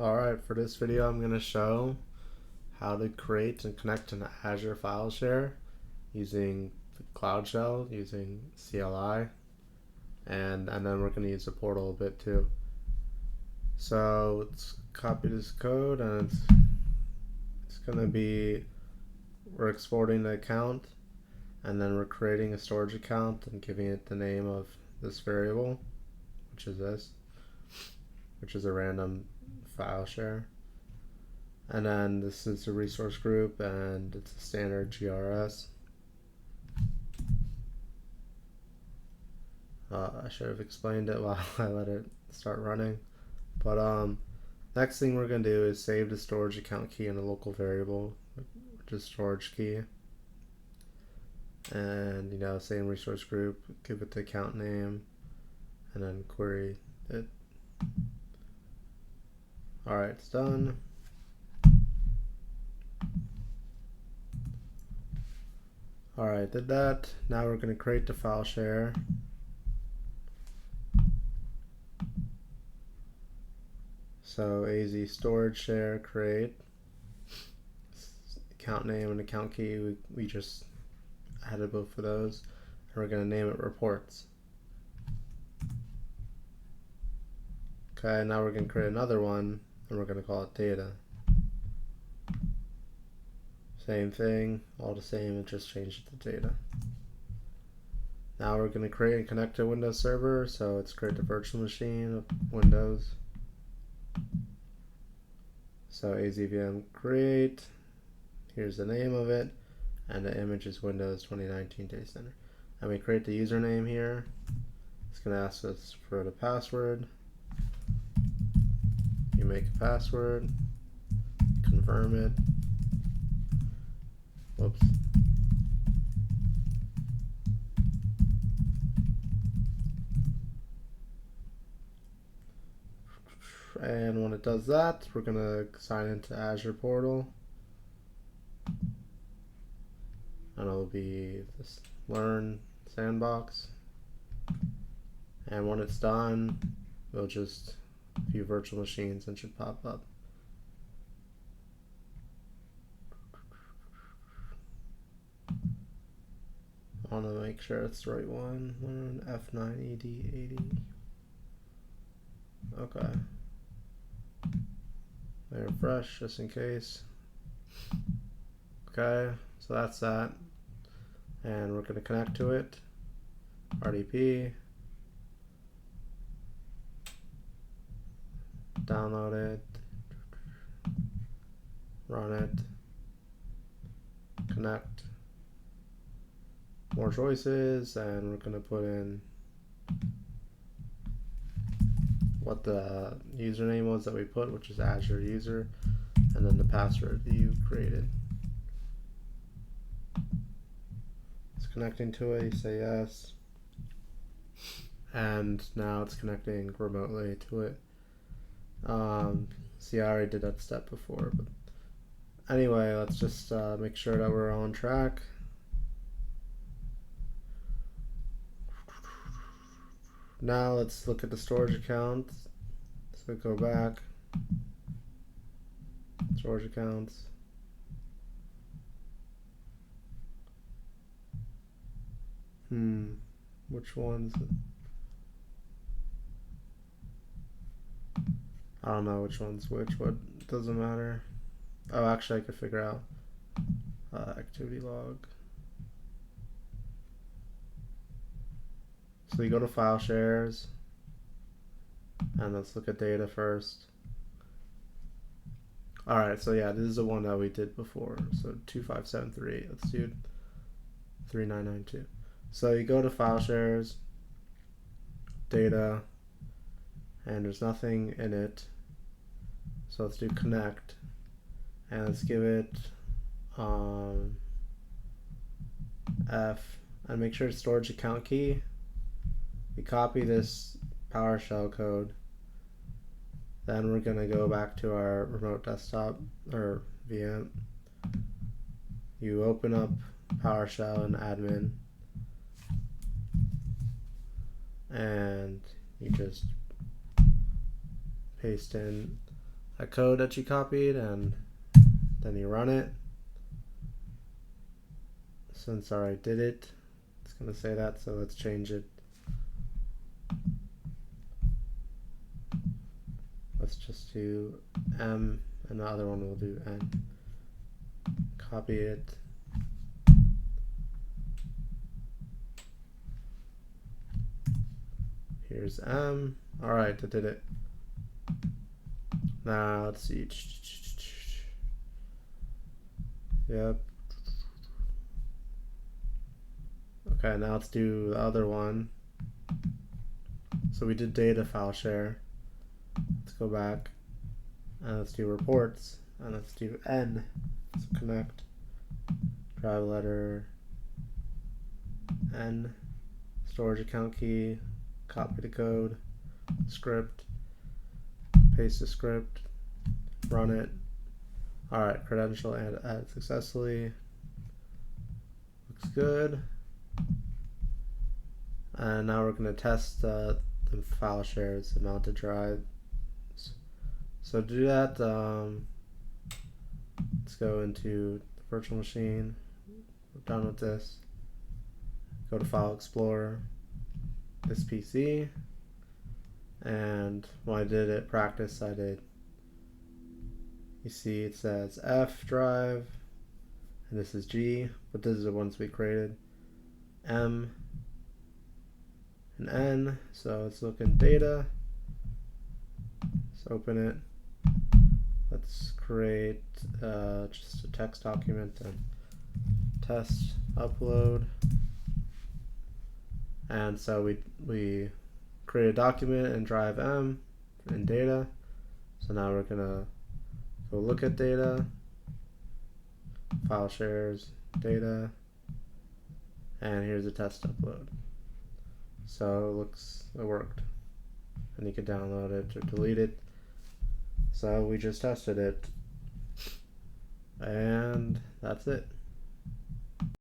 Alright, for this video I'm going to show how to create and connect an Azure file share using the Cloud Shell, using CLI, and then we're going to use the portal a bit too. So let's copy this code, and it's going to be, we're exporting the account, and then we're creating a storage account and giving it the name of this variable, which is this, which is a random file share. And then this is a resource group, and it's a standard GRS. I should have explained it while I let it start running. But next thing we're going to do is save the storage account key in a local variable, which is storage key. And same resource group, give it the account name, and then query it. Alright, it's done. Alright, did that. Now we're going to create the file share. So AZ storage share create. Account name and account key, we just added both of those. And we're going to name it reports. Okay, now we're going to create another one, and we're going to call it data. Same thing, all the same, and just change it to data. Now we're going to create and connect to a Windows server, so let's create the virtual machine of Windows. So azvm create, here's the name of it, and the image is Windows 2019 Data Center. And we create the username here. It's going to ask us for the password. You make a password, confirm it. Whoops. And when it does that, we're going to sign into Azure portal. And it'll be this learn sandbox. And when it's done, we'll just a few virtual machines and should pop up. I want to make sure it's the right one. Learn F9ED80. Okay. Refresh just in case. Okay, so that's that. And we're going to connect to it. RDP. Download it. Run it. Connect. More choices, and we're going to put in what the username was that we put, which is Azure user, and then the password that you created. It's connecting to it, you say yes, and now it's connecting remotely to it. See, I already did that step before, but anyway, let's just make sure that we're on track. Now let's look at the storage account. So go back. Storage accounts. Which ones? I don't know which one's which. What doesn't matter. Oh, actually, I could figure out. Activity log. So you go to file shares, and let's look at data first. Alright, so yeah, this is the one that we did before. So 25738, let's do 3992. So you go to file shares, data, and there's nothing in it. So let's do connect, and let's give it F, and make sure it's storage account key. We copy this PowerShell code, then we're going to go back to our remote desktop or VM. You open up PowerShell in admin, and you just paste in a code that you copied, and then you run it. Since I already did it, it's going to say that, so let's change it. Let's just do M, and the other one will do N. Copy it. Here's M. Alright, I did it. Now let's see. Yep. Okay, now let's do the other one. So we did data file share. Let's go back and let's do reports, and let's do N. So connect, drive letter, N, storage account key, copy the code, script, paste the script, run it. Alright, credential and add successfully. Looks good. And now we're going to test the file shares, the mounted drive. So to do that, let's go into the virtual machine. We're done with this. Go to File Explorer, this PC, and when I did it practice, I did. You see it says F drive, and this is G, but this is the ones we created. M and N. So let's look in data. Let's open it. Let's create just a text document and test upload. And so we create a document and drive M in data. So now we're gonna go look at data, file shares, data, and here's a test upload. So it worked. And you can download it or delete it. So we just tested it, and that's it.